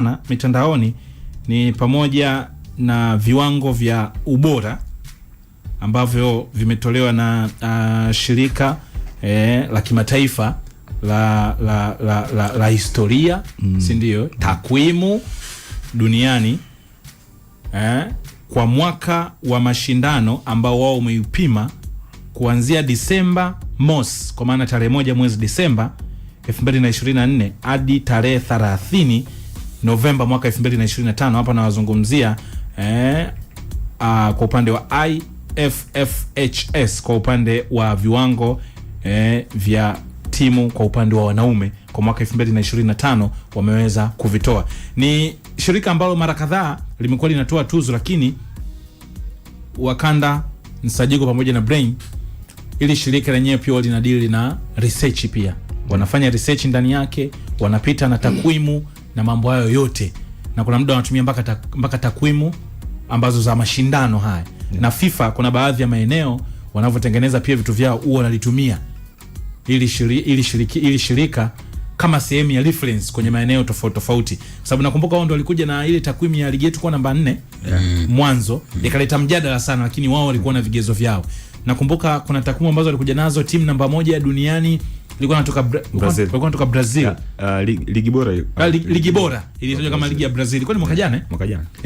na mitandaoni ni pamoja na viwango vya ubora ambavyo vimetolewa na shirika la kimataifa la historia, si ndio? Takwimu duniani kwa mwaka wa mashindano ambao wao umeupima kuanzia Disemba mosi, kwa maana tarehe 1 mwezi Disemba 2024 hadi tarehe 30 Novemba mwaka 2025. Hapa nawazungumzia kwa upande wa IFFHS, kwa upande wa viwango vya timu kwa upande wa wanaume kwa mwaka 2025 wameweza kuvitoa. Ni shirika ambalo mara kadhaa limekuwa linatoa tuzo, lakini Wakanda Nsajiko pamoja na Brain, ili shirika lenyewe pia linadili na research pia. Wanafanya research ndani yake, wanapita na takwimu na mambo hayo yote. Na kuna muda wanatumia mpaka takwimu ambazo za mashindano haya. Na FIFA kuna baadhi ya maeneo wanavyotengeneza pia vitu vyao huwa wanalitumia ili shirika kama sehemu ya reference kwenye maeneo tofauti tofauti. Sababu nakumbuka wao ndio walikuja na ile takwimu ya ligi yetu kwa namba 4 mwanzo, ikaleta mjadala sana, lakini wao walikuwa na vigezo vyao. Nakumbuka kuna takwimu ambazo walikuja nazo, timu namba 1 duniani ilikuwa inatoka Brazil. Ligi bora ligi bora ilitajwa kama ligi ya Brazil. Ilikuwa ni mwaka jana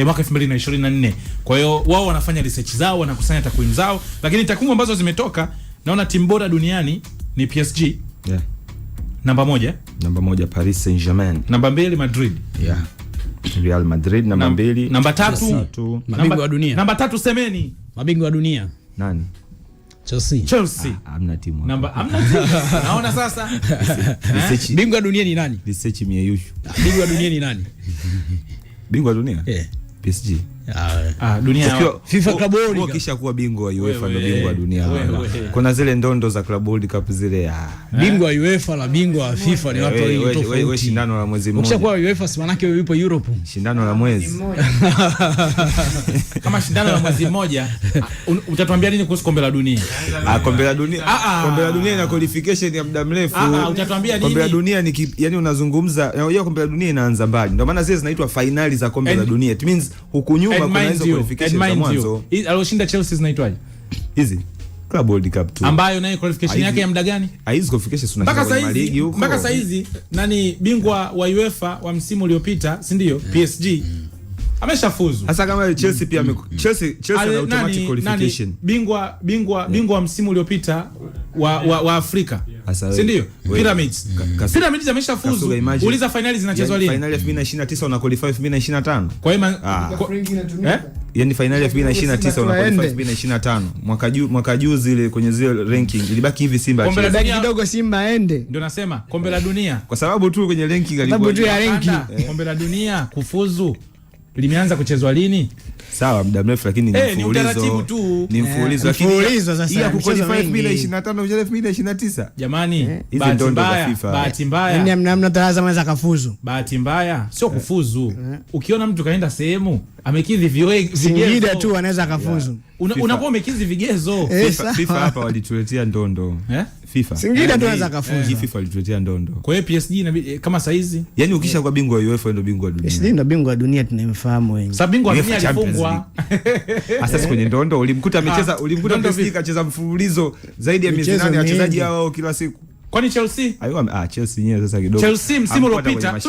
mwaka 2024. Kwa hiyo wao wanafanya research zao, wanakusanya takwimu zao, lakini takwimu ambazo zimetoka, naona timu bora duniani ni PSG. Namba 1 Paris Saint-Germain. Namba 2 Madrid. Real Madrid. Namba 2. Namba 3 mabingwa wa dunia. Namba 3 semeni mabingwa wa dunia. Nani? Chelsea. Hamna timu. Hamna timu. Naona sasa. Bingwa wa dunia ni nani? Research mieyushu. Bingwa wa dunia ni nani? Bingwa wa dunia? PSG. Dunia FIFA Club World Cup kisha kuwa bingwa wa UEFA ndio bingwa wa dunia. Kuna zile ndondo za Club World Cup zile bingwa wa UEFA na bingwa wa FIFA ni watu wawili tofauti. Wewe shindano la mwezi mmoja. Ukishakuwa UEFA si maana yake wewe upo Europe. Shindano la mwezi. Kama shindano la mwezi mmoja, utatuambia nini kuhusu kombe la dunia? Kombe la dunia. Kombe la dunia ina qualification ya muda mrefu. Utatuambia nini? Kombe la dunia ni yani unazungumza, unajua kombe la dunia inaanza mbali. Ndio maana zile zinaitwa finali za kombe la dunia. It means huku nyuma kuna hizo qualification za mwanzo. Aloshinda Chelsea zinaitwaje? Hizi Club World Cup tu. Ambayo nayo qualification yake ya muda gani? Hizo qualification tunashinda kwenye ligi huko. Mpaka sasa hizi nani bingwa wa UEFA wa msimu uliopita, si ndio? PSG. Ameshafuzu. Sasa kama Chelsea pia Chelsea na automatic qualification. Bingwa wa msimu uliopita wa Afrika. Si ndio? Pyramids. Pyramids ameshafuzu. Uliza finali zinachezwa lini? Finali ya 2029 una qualify 2025. Kwa hiyo yani finali ya 2029 una qualify 2025. Mwaka juzi ile kwenye zile ranking ilibaki hivi Simba. Kombe la dunia kidogo Simba aende. Ndio nasema kombe la dunia. Kwa sababu tu kwenye ranking alikuwa. Sababu tu ya ranking. Kombe la dunia kufuzu limeanza kuchezwa lini? Sawa, muda mrefu, lakini ni mfululizo. Ni utaratibu tu. Ni mfululizo, lakini sasa ya kuqualify 2025 au 2029. Jamani, bahati mbaya. Yaani mnamna taraza mwanza kafuzu. Bahati mbaya sio kufuzu. Ukiona mtu kaenda sehemu amekidhi vigezo, Singida tu anaweza kafuzu. Unakuwa umekidhi vigezo. FIFA hapa walituletea ndondo. FIFA. Singida tu anaweza kafuzu. FIFA walituletea ndondo. Kwa hiyo PSG kama saizi, yani ukisha kwa bingwa wa UEFA ndio bingwa wa dunia. PSG ndio bingwa wa dunia tunayemfahamu wengi. Sababu bingwa wa dunia alifungwa. Sasa kwenye ndondo ulimkuta PSG kacheza mfululizo zaidi ya miezi 8 wachezaji hao kila siku. Kwani Chelsea? Chelsea yenyewe sasa kidogo. Chelsea msimu uliopita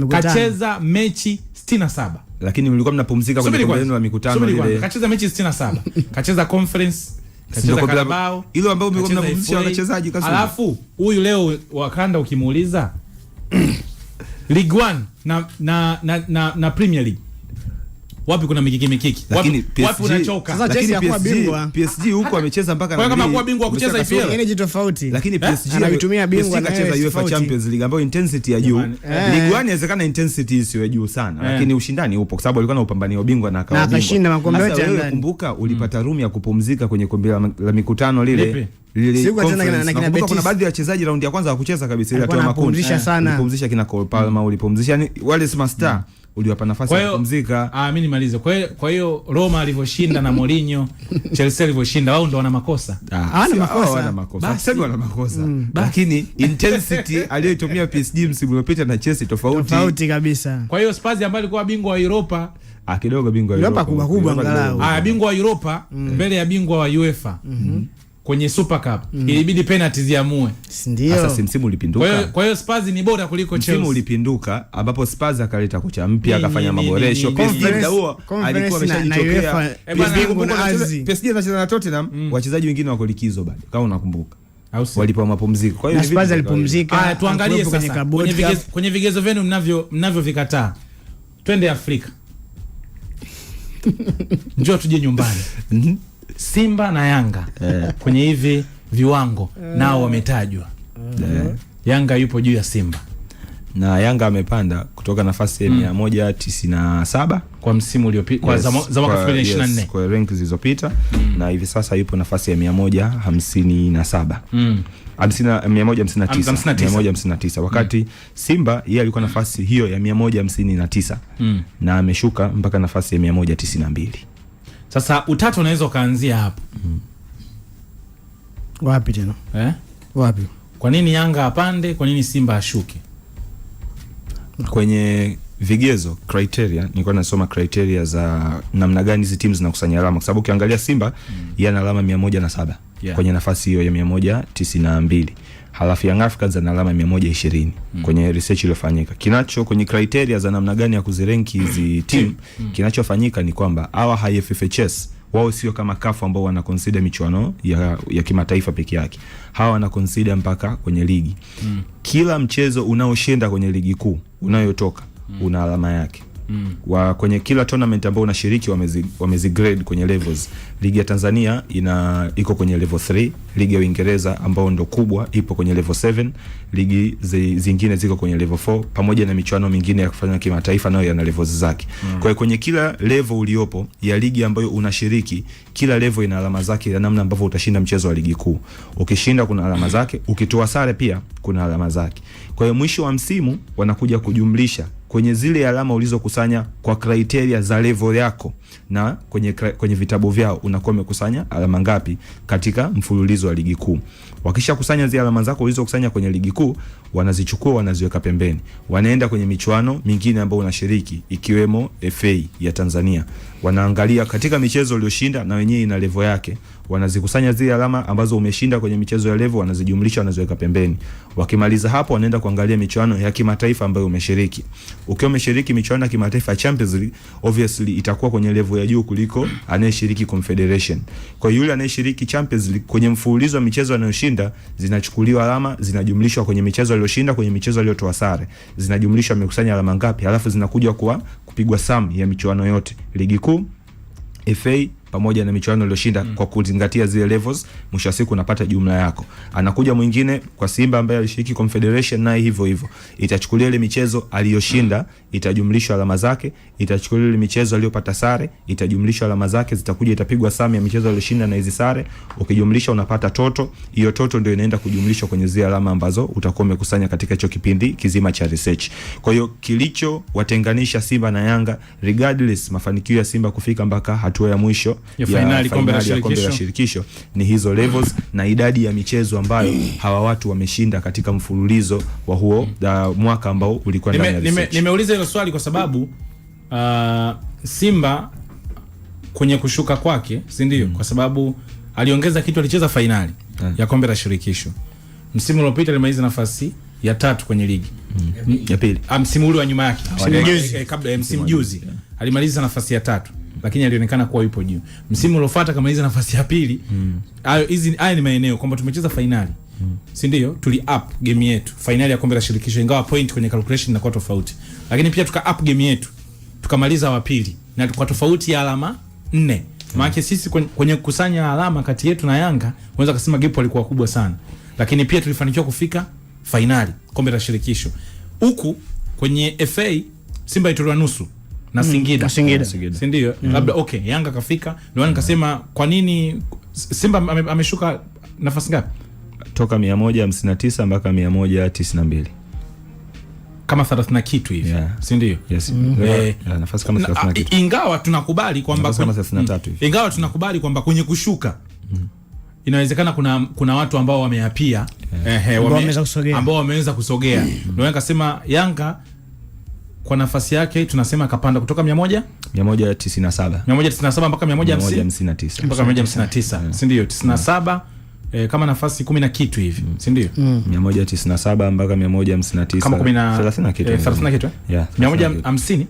kacheza mechi 67. Lakini mlikuwa mnapumzika kwenye kombe lenu la mikutano ile. Kacheza mechi 67. Kacheza conference, kacheza Carabao. Ile ambayo mlikuwa mnapumzisha wachezaji kasi. Alafu huyu leo Wakanda ukimuuliza League 1 na Premier League, wapi kuna mikiki? Wapi unachoka? Sasa Chelsea hakuwa bingwa. PSG huko amecheza mpaka na kama hakuwa bingwa kucheza EPL. Energy tofauti. Lakini PSG anatumia bingwa na kucheza UEFA Champions League ambayo intensity ya juu. League 1 inawezekana intensity isiyo ya juu sana, lakini ushindani upo kwa sababu alikuwa na upambania ubingwa na akawa bingwa. Na akashinda makombe yote ya ndani. Kumbuka ulipata room ya kupumzika kwenye kombe la mikutano lile. Kuna baadhi ya wachezaji raundi ya kwanza hawakucheza kabisa, ile atoa makundi. Ulipumzisha kina Cole Palmer, ulipumzisha wale superstar uliwapa nafasi ya kupumzika. Mimi nimalize. Kwa hiyo Roma alivyoshinda na Mourinho, Chelsea alivyoshinda, wao ndio wana makosa. Wana makosa. Sasa wana makosa. Lakini intensity aliyoitumia PSG msimu uliopita na Chelsea tofauti kabisa. Kwa hiyo Spurs ambaye alikuwa bingwa wa Europa, kidogo bingwa wa Europa kubwa angalau. Bingwa wa Europa mbele ya bingwa wa UEFA. Kwenye Super Cup ilibidi penalty ziamue. Ndio. Sasa msimu ulipinduka. Kwa hiyo Spurs ni bora kuliko Chelsea. Msimu ulipinduka ambapo Spurs akaleta kocha mpya, akafanya maboresho. PSG ndio alikuwa ameshajitokea. PSG anacheza na Tottenham, wachezaji wengine wako likizo bado. Kama unakumbuka. Walipo mapumziko. Kwa hiyo Spurs alipumzika. Tuangalie sasa kwenye vigezo vyenu mnavyo twende Afrika. Njoo tuje nyumbani. Simba na Yanga kwenye hivi viwango nao wametajwa. Yanga yupo juu ya Simba na Yanga amepanda kutoka nafasi ya 197 kwa msimu uliopita, kwa za mwaka 2024 kwa rank zilizopita, na hivi sasa yupo nafasi ya 157 159 wakati Simba yeye alikuwa nafasi hiyo ya 159 na ameshuka mpaka nafasi ya 192. Sasa utatu unaweza kaanzia hapo. Wapi tena? Wapi? Kwa nini Yanga apande, kwa nini Simba ashuke? Kwenye vigezo criteria, nilikuwa nasoma criteria za namna gani hizi timu zinakusanya alama, kwa sababu ukiangalia Simba yana alama 107 kwenye nafasi hiyo ya 192. Halafu Young Africans ana alama 120 kwenye research iliyofanyika. Kinacho kwenye criteria za namna gani ya kuziranki hizi team, kinachofanyika ni kwamba hawa HFFHS wao sio kama CAF ambao wana consider michuano ya kimataifa peke yake. Hawa wana consider mpaka kwenye ligi. Kila mchezo unaoshinda kwenye ligi kuu unayotoka una alama yake. Kwenye kila tournament ambao unashiriki wamezigrade kwenye levels. Ligi ya Tanzania iko kwenye level 3, ligi ya Uingereza ambao ndo kubwa ipo kwenye level 7, ligi zingine ziko kwenye level 4, pamoja na michuano mingine ya kufanya kimataifa nayo yana levels zake. Kwa hiyo kwenye kila level uliopo ya ligi ambayo unashiriki, kila level ina alama zake ya namna ambavyo utashinda mchezo wa ligi kuu. Ukishinda kuna alama zake, ukitoa sare pia kuna alama zake. Kwa hiyo mwisho wa msimu wanakuja kujumlisha kwenye zile alama ulizokusanya kwa criteria za level yako, na kwenye vitabu vyao unakuwa umekusanya alama ngapi katika mfululizo wa ligi kuu. Wakisha kusanya zile alama zako ulizokusanya kwenye ligi kuu, wanazichukua wanaziweka pembeni. Wanaenda kwenye michuano mingine ambayo unashiriki, ikiwemo FA ya Tanzania. Wanaangalia katika michezo uliyoshinda na wenyewe ina level yake. Wanazikusanya zile alama ambazo umeshinda kwenye michezo ya level, wanazijumlisha wanaziweka pembeni. Wakimaliza hapo wanaenda kuangalia michuano ya kimataifa ambayo umeshiriki. Ukiwa umeshiriki michuano ya kimataifa ya Champions League, obviously itakuwa kwenye level ya juu kuliko anayeshiriki Confederation. Kwa hiyo yule anayeshiriki Champions League kwenye mfululizo wa michezo anayoshinda, zinachukuliwa alama, zinajumlishwa kwenye michezo aliyoshinda, kwenye michezo aliyotoa sare, zinajumlishwa amekusanya alama ngapi, halafu zinakuja kupigwa sum ya michuano yote, ligi kuu, FA pamoja na michuano iliyoshinda kwa kuzingatia zile levels. Mwisho wa siku unapata jumla yako. Anakuja mwingine kwa Simba ambaye alishiriki Confederation, naye hivyo itachukulia ile michezo aliyoshinda, itajumlishwa alama zake, itachukulia ile michezo aliyopata sare, itajumlishwa alama zake, zitakuja itapigwa sum ya michezo aliyoshinda na hizi sare, ukijumlisha unapata toto. Hiyo toto ndio inaenda kujumlishwa kwenye zile alama ambazo utakuwa umekusanya katika hicho kipindi kizima cha research. Kwa hiyo kilicho watenganisha Simba na Yanga, regardless mafanikio ya Simba kufika mpaka hatua ya mwisho ya finali kombe la shirikisho ni hizo levels na idadi ya michezo ambayo hawa watu wameshinda katika mfululizo wa huo mwaka ambao ulikuwa ndani ya research. Nimeuliza hilo swali kwa sababu Simba kwenye kushuka kwake, si ndio? Kwa sababu aliongeza kitu, alicheza finali ya kombe la shirikisho. Msimu uliopita alimaliza nafasi ya 3 kwenye ligi. Ya pili. Msimu ule wa nyuma yake. Kabla msimu juzi alimaliza nafasi ya 3. Lakini alionekana kuwa yupo juu. Msimu uliofuata kama hizo nafasi ya pili. Haya ni maeneo kwamba tumecheza finali. Si ndio? Tuli up game yetu. Finali ya kombe la shirikisho, ingawa point kwenye calculation inakuwa tofauti. Lakini pia tuka up game yetu. Tukamaliza wa pili na tukwa tofauti ya alama 4. Maana sisi kwenye kukusanya alama kati yetu na Yanga, unaweza kusema gap ilikuwa kubwa sana. Lakini pia tulifanikiwa kufika finali kombe la shirikisho. Huku kwenye FA Simba itolewa nusu na Singida. Si ndio? Labda Yanga kafika. Ndio nikasema kwa nini Simba ameshuka nafasi ngapi? Toka 159 mpaka 192. kama 30 na kitu hivi, si ndio? Yes. Nafasi kama 30 na kitu. Ingawa tunakubali kwamba kama 33 hivi. Ingawa tunakubali kwamba kwenye kushuka inawezekana kuna watu ambao wameapia ambao wameweza kusogea. Ndio nikasema Yanga kwa nafasi yake tunasema kapanda kutoka 197 mpaka 159 mpaka 159, si ndio? 97 kama nafasi 10 na kitu hivi, si ndio? 197 mpaka 159 kama 30 na kitu, 30 na kitu, 150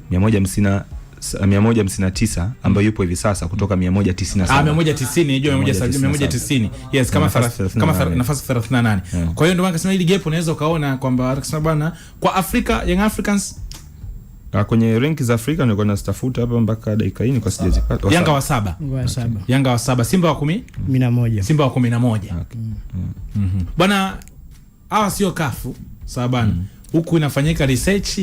159 ambayo yupo hivi sasa kutoka 197. 190 hiyo 190. Yes, kama nafasi 38. Kwa hiyo ndio maana nasema hili gap unaweza ukaona kwamba akisema bwana kwa Afrika, Young Africans kwenye rank za Afrika nilikuwa nastafuta hapa mpaka dakika hii kwa sijazipata. Yanga wa 7. Yanga wa 7, Simba wa 11. Simba wa 11. Bwana hawa sio kafu, sawa bwana. Huku inafanyika research,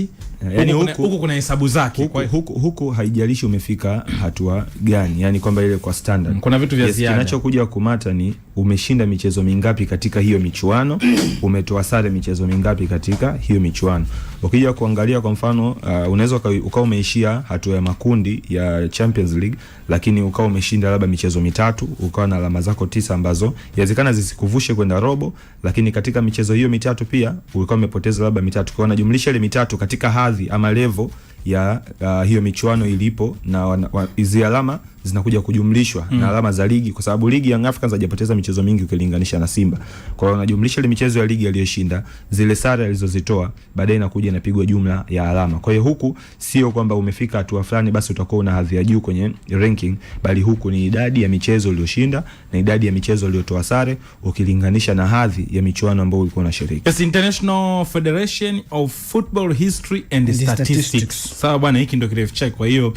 yani huku kuna hesabu zake. Huku haijalishi umefika hatua gani, yani kwamba ile kwa standard. Kuna vitu vya ziada. Kinachokuja kumata ni umeshinda michezo mingapi katika hiyo michuano, umetoa sare michezo mingapi katika hiyo michuano. Ukija kuangalia kwa mfano, unaweza ukao umeishia hatua ya makundi ya Champions League, lakini ukao umeshinda labda michezo mitatu, ukao na alama zako 9 ambazo inawezekana zisikuvushe kwenda robo, lakini katika michezo hiyo mitatu pia ulikuwa umepoteza labda mitatu. Kwa unajumlisha ile mitatu katika hadhi ama level ya hiyo michuano ilipo, na hizi alama zinakuja kujumlishwa na alama za ligi, kwa sababu ligi ya Africans hajapoteza michezo mingi ukilinganisha na Simba. Kwa hiyo unajumlisha ile michezo ya ligi aliyoshinda, zile sare alizozitoa, baadaye inakuja inapigwa jumla ya alama. Kwa hiyo huku sio kwamba umefika hatua fulani basi utakuwa una hadhi ya juu kwenye ranking, bali huku ni idadi ya michezo uliyoshinda na idadi ya michezo uliyotoa sare ukilinganisha na hadhi ya michuano ambayo ulikuwa unashiriki. Yes, International Federation of Football History and Statistics. Sawa bwana, hiki ndio kirefu chake. Kwa hiyo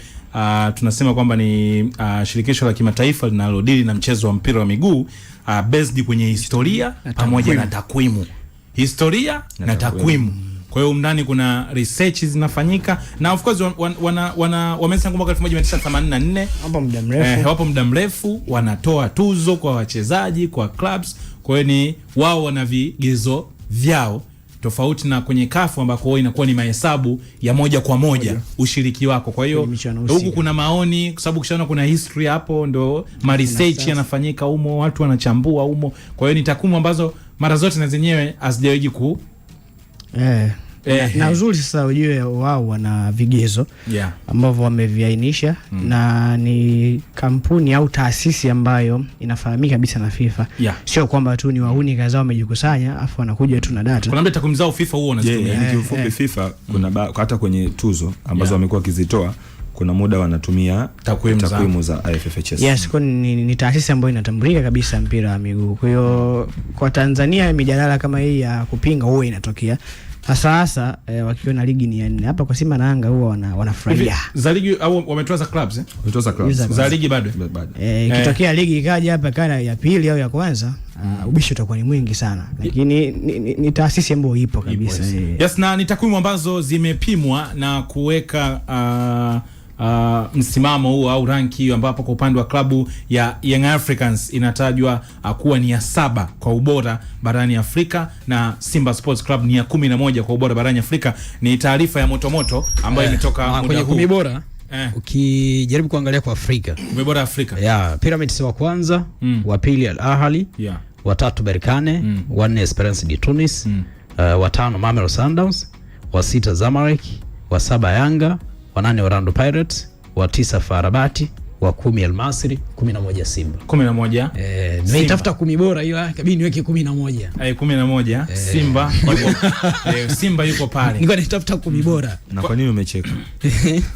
tunasema kwamba ni shirikisho la kimataifa linalodili na mchezo wa mpira wa miguu, based kwenye historia pamoja na takwimu. Historia na takwimu. Kwa hiyo ndani kuna research zinafanyika, na of course wamesema kwamba 1984 hapo muda mrefu wanatoa tuzo kwa wachezaji, kwa clubs. Kwa hiyo ni wao wana vigezo vyao tofauti na kwenye kafu ambako inakuwa ni mahesabu ya moja kwa moja ushiriki wako. Kwa hiyo huku kuna maoni, kwa sababu kishaona kuna history hapo, ndo ma research yanafanyika humo, watu wanachambua humo. Kwa hiyo ni takwimu ambazo mara zote na zenyewe hazijawahi na uzuri sasa ujue wao wana vigezo ambavyo wameviainisha, na ni kampuni au taasisi ambayo inafahamika kabisa na FIFA. Sio kwamba tu ni wahuni kadhaa wamejikusanya afu wanakuja tu na data. Kuna takwimu zao FIFA huo wanazitumia. Yani kiufupi FIFA kuna hata kwenye tuzo ambazo wamekuwa kizitoa, kuna muda wanatumia takwimu za IFFHS. Yes, kwa ni taasisi ambayo inatambulika kabisa mpira wa miguu. Kwa hiyo kwa Tanzania mijadala kama hii ya kupinga huwa inatokea. Hasa wakiona ligi ni ya 4 hapa kwa Simba na Yanga huwa wanafurahia. Za ligi au wametoa za clubs Wametoa za clubs. Za ligi bado. Ikitokea ligi ikaja hapa kana ya pili au ya kwanza, ubishi utakuwa ni mwingi sana. Lakini ni taasisi ambayo ipo kabisa. Yes, na ni takwimu ambazo zimepimwa na kuweka msimamo huu au ranki hiyo, ambapo kwa upande wa klabu ya Young Africans inatajwa kuwa ni ya 7 kwa ubora barani Afrika, na Simba Sports Club ni ya 11 kwa ubora barani Afrika. Ni taarifa ya moto ambayo imetoka kwenye 10 bora. Ukijaribu kuangalia kwa Afrika, 10 bora Afrika. Pyramids wa kwanza, wa pili Al Ahly, wa tatu Berkane, wa 4 Esperance de Tunis, wa 5 Mamelodi Sundowns, wa 6 Zamalek, wa 7 Yanga, wa 8 Orlando Pirates, wa 9 Farabati, wa 10 Al Masry, 11 Simba. 11. Nimetafuta 10 bora ila kabidi niweke 11. 11 Simba. Simba yuko pale. Nilikuwa natafuta 10 bora. Na kwa nini umecheka?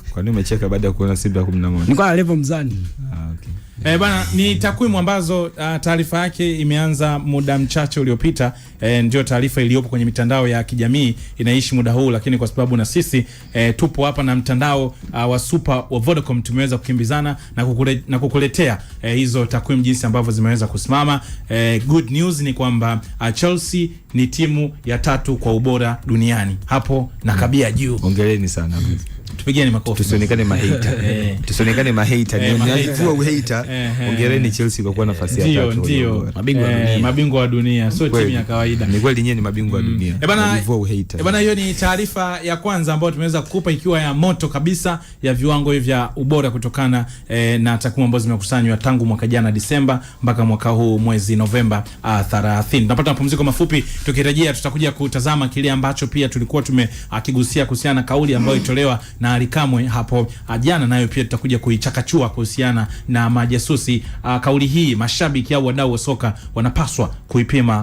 Kwa nini umecheka baada ya kuona Simba 11? Nilikuwa na level mzani. Okay. Bana, ni takwimu ambazo taarifa yake imeanza muda mchache uliopita. Ndio taarifa iliyopo kwenye mitandao ya kijamii inaishi muda huu, lakini kwa sababu na sisi tupo hapa na mtandao wa Super wa Vodacom, tumeweza kukimbizana na kukuletea hizo takwimu jinsi ambavyo zimeweza kusimama. Good news ni kwamba Chelsea ni timu ya 3 kwa ubora duniani. Hapo na kabia juu. Hongereni sana. Tupigieni makofi. Tusionekane mahater. Tusionekane mahater. Ni uhater. Hongereni Chelsea kwa kuwa nafasi ya 3. Ndio. Mabingwa wa dunia. Sio timu ya kawaida. Ni kweli nyinyi ni mabingwa wa dunia. Bana, hiyo ni taarifa ya kwanza ambayo tumeweza kukupa ikiwa ya moto kabisa ya viwango hivi vya ubora kutokana na takwimu ambazo zimekusanywa tangu mwaka jana Disemba mpaka mwaka huu mwezi Novemba 30. Tunapata mapumziko mafupi, tukirejea tutakuja kutazama kile ambacho pia tulikuwa tumekigusia kuhusiana na kauli ambayo itolewa na Ally Kamwe hapo jana, nayo pia tutakuja kuichakachua kuhusiana na majasusi. Kauli hii mashabiki au wadau wa soka wanapaswa kuipima